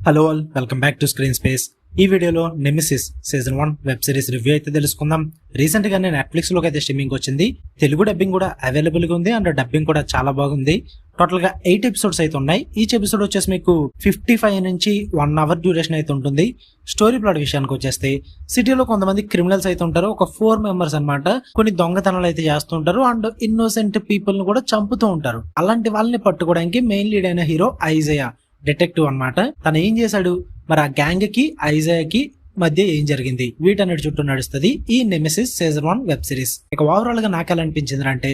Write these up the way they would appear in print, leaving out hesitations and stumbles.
Hello all, welcome back to screen space. ఈ వీడియోలో నెమిసిస్ season 1 web series review అయితే తెలుసుకుందాం. రీసెంట్ గానే నెట్ఫ్లిక్స్ లోకి అయితే స్ట్రీమింగ్ వచ్చింది. తెలుగు డబ్బింగ్ కూడా అవైలబుల్ గా ఉంది అండ్ డబ్బింగ్ కూడా చాలా బాగుంది. టోటల్ గా 8 ఎపిసోడ్స్ అయితే ఉన్నాయి. ఈచ్ ఎపిసోడ్ వచ్చేసి మీకు 55 నుంచి 1 అవర్ డ్యూరేషన్ అయితే ఉంటుంది. స్టోరీ ప్లాట్ విషయానికి వచ్చేస్తే సిటీలో కొంతమంది క్రిమినల్స్ అయితే ఉంటారు. ఒక 4 మెంబర్స్ అన్నమాట. కొన్ని దొంగతనాలు అయితే చేస్తుంటారు అండ్ ఇన్నోసెంట్ పీపుల్ ని కూడా చంపుతూ ఉంటారు. అలాంటి వాళ్ళని పట్టుకోవడానికి మెయిన్ లీడ్ అయిన హీరో ఐజయా డిటెక్టివ్ అన్నమాట. తను ఏం చేశాడు, మరి ఆ గ్యాంగ్ కి ఐజయాకి మధ్య ఏం జరిగింది, వీటన్నిటి చుట్టూ నడుస్తుంది ఈ నెమెసిస్ సీజన్ 1 వెబ్ సిరీస్. ఇక ఓవరాల్ గా నాకు ఎలా అనిపించింది అంటే,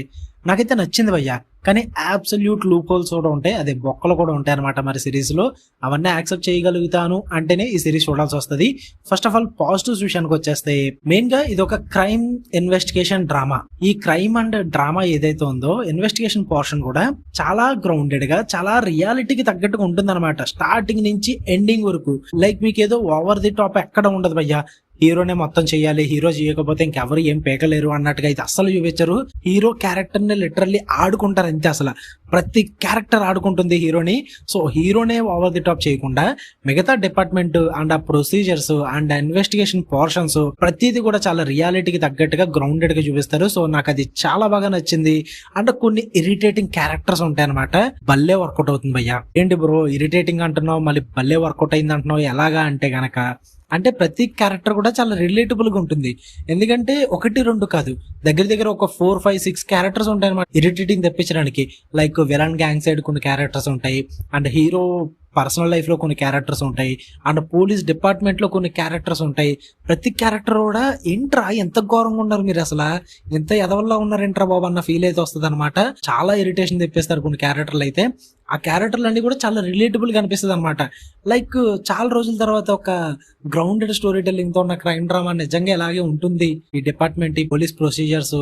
నాకైతే నచ్చింది భయ్యా. కానీ అబ్సల్యూట్ లూప్ హోల్స్ కూడా ఉంటాయి, అదే బొక్కలు కూడా ఉంటాయి అనమాట. మరి సిరీస్ లో అవన్నీ యాక్సెప్ట్ చేయగలుగుతాను అంటేనే ఈ సిరీస్ చూడాల్సి వస్తుంది. ఫస్ట్ ఆఫ్ ఆల్ పాజిటివ్స్ విషయానికి వచ్చేస్తే, మెయిన్ గా ఇది ఒక క్రైమ్ ఇన్వెస్టిగేషన్ డ్రామా. ఈ క్రైమ్ అండ్ డ్రామా ఏదైతే ఉందో, ఇన్వెస్టిగేషన్ పోర్షన్ కూడా చాలా గ్రౌండెడ్ గా, చాలా రియాలిటీకి తగ్గట్టుగా ఉంటుంది అనమాట. స్టార్టింగ్ నుంచి ఎండింగ్ వరకు. లైక్ మీకు ఏదో ఓవర్ ది టాప్ ఎక్కడ ఉండదు భయ్యా. హీరోనే మొత్తం చెయ్యాలి, హీరో చేయకపోతే ఇంకెవరు ఏం పేకలేరు అన్నట్టుగా అయితే అస్సలు చూపించరు. హీరో క్యారెక్టర్ ని లిటరల్లీ ఆడుకుంటారు అంతే. అసలు ప్రతి క్యారెక్టర్ ఆడుకుంటుంది హీరోని. సో హీరోనే ఓవర్ ది టాప్ చేయకుండా మిగతా డిపార్ట్మెంట్ అండ్ ఆ ప్రొసీజర్స్ అండ్ ఇన్వెస్టిగేషన్ పోర్షన్స్ ప్రతిదీ కూడా చాలా రియాలిటీకి తగ్గట్టుగా గ్రౌండెడ్ గా చూపిస్తారు. సో నాకు అది చాలా బాగా నచ్చింది. అండ్ కొన్ని ఇరిటేటింగ్ క్యారెక్టర్స్ ఉంటాయి అనమాట. భలే వర్కౌట్ అవుతుంది భయ్యా. ఏంటి బ్రో ఇరిటేటింగ్ అంటున్నావు, మళ్ళీ భలే వర్కౌట్ అయింది అంటున్నావు, ఎలాగా అంటే గనక, అంటే ప్రతి క్యారెక్టర్ కూడా చాలా రిలేటబుల్ గా ఉంటుంది. ఎందుకంటే 1-2 కాదు, దగ్గర దగ్గర ఒక 4-5-6 క్యారెక్టర్స్ ఉంటాయి అనమాట ఇరిటేటింగ్ తెప్పించడానికి. లైక్ విలన్ గ్యాంగ్ సైడ్ కొన్ని క్యారెక్టర్స్ ఉంటాయి, అండ్ హీరో పర్సనల్ లైఫ్ లో కొన్ని క్యారెక్టర్స్ ఉంటాయి, అండ్ పోలీస్ డిపార్ట్మెంట్ లో కొన్ని క్యారెక్టర్స్ ఉంటాయి. ప్రతి క్యారెక్టర్ కూడా ఏంట్రా ఎంత ఘోరంగా ఉన్నారు మీరు, అసలు ఎంత ఎదవల్లా ఉన్నారేంట్రా బాబు అన్న ఫీల్ అయితే వస్తుంది అనమాట. చాలా ఇరిటేషన్ తెప్పిస్తారు కొన్ని క్యారెక్టర్లు అయితే. ఆ క్యారెక్టర్లు అన్ని కూడా చాలా రిలేటబుల్ గా అనిపిస్తుంది అనమాట. లైక్ చాలా రోజుల తర్వాత ఒక గ్రౌండెడ్ స్టోరీ టెల్లింగ్ తో ఉన్న క్రైమ్ డ్రామా నిజంగా ఇలాగే ఉంటుంది. ఈ డిపార్ట్మెంట్, ఈ పోలీస్ ప్రొసీజర్స్,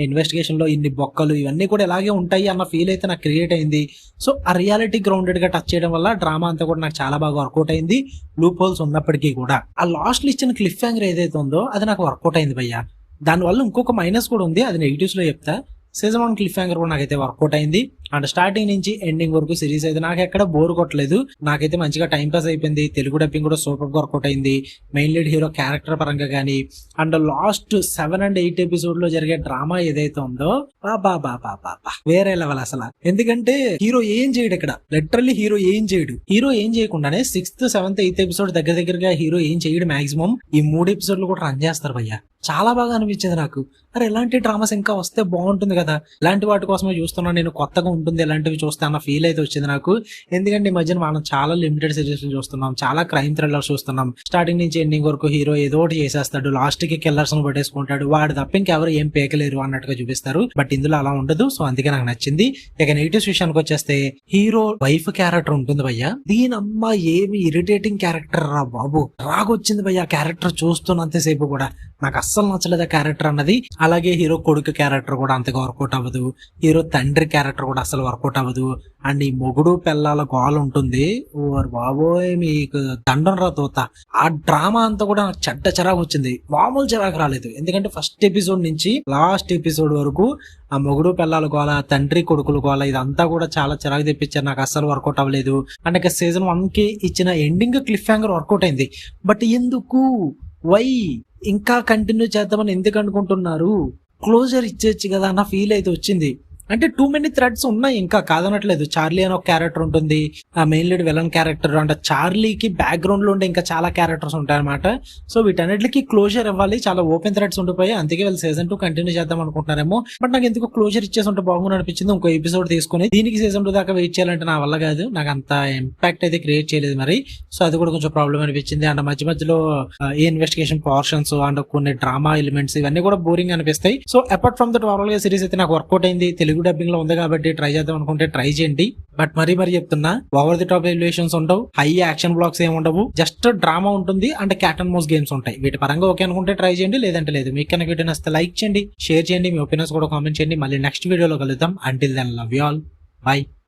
ఇన్వెస్టిగేషన్ లో ఇన్ని బొక్కలు ఇవన్నీ కూడా ఇలాగే ఉంటాయి అన్న ఫీల్ అయితే నాకు క్రియేట్ అయింది. సో ఆ రియాలిటీ గ్రౌండెడ్ గా టచ్ చేయడం వల్ల డ్రామా అంతా కూడా నాకు చాలా బాగా వర్కౌట్ అయింది. లూప్ హోల్స్ ఉన్నప్పటికీ కూడా ఆ లాస్ట్ లో ఇచ్చిన క్లిఫ్ హ్యాంగర్ ఏదైతే ఉందో అది నాకు వర్కౌట్ అయింది భయ్యా. దానివల్ల ఇంకొక మైనస్ కూడా ఉంది, అది నెగిటివ్స్ లో చెప్తా. సీజన్ 1 క్లిఫ్ హ్యాంగర్ కూడా నాకైతే వర్కౌట్ అయింది. అండ్ స్టార్టింగ్ నుంచి ఎండింగ్ వరకు సిరీస్ అయితే నాకు ఎక్కడ బోర్ కొట్టలేదు. నాకైతే మంచిగా టైం పాస్ అయిపోయింది. తెలుగు డబ్బింగ్ కూడా సూపర్ వర్కౌట్ అయింది, మెయిన్ లీడ్ హీరో క్యారెక్టర్ పరంగా కానీ. అండ్ లాస్ట్ 7 and 8 ఎపిసోడ్ లో జరిగే డ్రామా ఏదైతే ఉందో బాబా వేరే లెవెల్ అసలు. ఎందుకంటే హీరో ఏం చేయడు ఇక్కడ, లిటరల్లీ హీరో ఏం చేయడు. హీరో ఏం చేయకుండానే 6th, 7th, 8th ఎపిసోడ్ దగ్గర దగ్గరగా హీరో ఏం చేయడు. మాక్సిమం ఈ 3 ఎపిసోడ్లు కూడా రన్ చేస్తారు భయ్యా. చాలా బాగా అనిపించింది నాకు. అరే ఇలాంటి డ్రామాస్ ఇంకా వస్తే బాగుంటుంది కదా, ఇలాంటి వాటి కోసమే చూస్తున్నా నేను, కొత్తగా ఉంటుంది ఇలాంటివి చూస్తే అన్న ఫీల్ అయితే వచ్చింది నాకు. ఎందుకంటే ఈ మధ్యన మనం చాలా లిమిటెడ్ సిరీస్ చూస్తున్నాం, చాలా క్రైమ్ థ్రిల్లర్స్ చూస్తున్నాం. స్టార్టింగ్ నుంచి ఎండింగ్ వరకు హీరో ఏదో ఒకటి చేసేస్తాడు, లాస్ట్ కి కిల్లర్స్ ను పట్టేసుకుంటాడు, వాడు తప్ప ఇంకెవరు ఏం పేకలేరు అన్నట్టుగా చూపిస్తారు. బట్ ఇందులో అలా ఉండదు. సో అందుకే నాకు నచ్చింది. ఇక నెగిటివ్స్ విషయానికి వచ్చేస్తే, హీరో వైఫ్ క్యారెక్టర్ ఉంటుంది భయ్యా. దీనమ్మ ఏమి ఇరిటేటింగ్ క్యారెక్టర్ రా బాబు. రాగొచ్చింది భయ్యా క్యారెక్టర్ చూస్తున్నంతసేపు కూడా. నాకు అస్సలు నచ్చలేదు ఆ క్యారెక్టర్ అన్నది. అలాగే హీరో కొడుకు క్యారెక్టర్ కూడా అంతగా వర్కౌట్ అవ్వదు. హీరో తండ్రి క్యారెక్టర్ కూడా అసలు వర్కౌట్ అవ్వదు. అండ్ ఈ మొగుడు పిల్లల గోల ఉంటుంది, ఓర్ బాబోయ్ మీకు దండం రా తోత. ఆ డ్రామా అంతా కూడా నాకు చెడ్డ చిరాకు వచ్చింది, మామూలు చిరాకు రాలేదు. ఎందుకంటే ఫస్ట్ ఎపిసోడ్ నుంచి లాస్ట్ ఎపిసోడ్ వరకు ఆ మొగుడు పిల్లల గోల, తండ్రి కొడుకుల గోల, ఇదంతా కూడా చాలా చిరాకు తెప్పించారు. నాకు అస్సలు వర్కౌట్ అవ్వలేదు. అండ్ ఇక సీజన్ 1 కి ఇచ్చిన ఎండింగ్ క్లిఫ్ హ్యాంగర్ వర్కౌట్ అయింది. బట్ ఎందుకు, వై ఇంకా కంటిన్యూ చేద్దామని ఎందుకు అనుకుంటున్నారు? క్లోజర్ ఇచ్చేచ్చు కదా అన్న ఫీల్ అయితే వచ్చింది. అంటే టూ మెనీ థ్రెడ్స్ ఉన్నాయి, ఇంకా కాదనట్లేదు. చార్లీ అని ఒక క్యారెక్టర్ ఉంటుంది, ఆ మెయిన్ లీడ్ విలన్ క్యారెక్టర్. అంటే చార్లీకి బ్యాక్గ్రౌండ్ లో ఉండే ఇంకా చాలా క్యారెక్టర్స్ ఉంటాయి అనమాట. సో వీటన్నిటికి క్లోజర్ ఇవ్వాలి. చాలా ఓపెన్ థ్రెడ్స్ ఉండిపోయి, అందుకే వీళ్ళు సీజన్ 2 కంటిన్యూ చేద్దాం అనుకుంటున్నారేమో. బట్ నాకు ఎందుకు క్లోజర్ ఇచ్చేసి ఉంటే బాగుంది అనిపించింది. ఇంకో ఎపిసోడ్ తీసుకుని దీనికి సీజన్ 2 దాకా వెయిట్ చేయాలంటే నా వల్ల కాదు. నాకు అంత ఇంపాక్ట్ అయితే క్రియేట్ చేయలేదు మరి. సో అది కూడా కొంచెం ప్రాబ్లం అనిపించింది. అండ్ మధ్య మధ్యలో ఏ ఇన్వెస్టిగేషన్ పోర్షన్స్ అండ్ కొన్ని డ్రామా ఎలిమెంట్స్ ఇవన్నీ కూడా బోరింగ్ అనిపిస్తాయి. So apart from that overall గా సిరీస్ అయితే నాకు వర్కౌట్ అయింది. తెలుగు డబ్బింగ్ లో ఉంది కాబట్టి ట్రై చేద్దాం అనుకుంటే ట్రై చేయండి. బట్ మరీ చెప్తున్నా, ఓవర్ ది టాప్ ఎలివేషన్స్ ఉండవు, హై యాక్షన్ బ్లాక్స్ ఏమి ఉండవు, జస్ట్ డ్రామా ఉంటుంది and cat and mouse games ఉంటాయి. వీటి పరంగా ఓకే అనుకుంటే ట్రై చేయండి, లేదంటే లేదు. మీకు కనుక వీడియో నచ్చితే లైక్ చేయండి, షేర్ చేయండి, మీ ఒపీనియన్స్ కూడా కామెంట్ చేయండి. మళ్ళీ నెక్స్ట్ వీడియోలో కలుద్దాం. Until then love you all, by.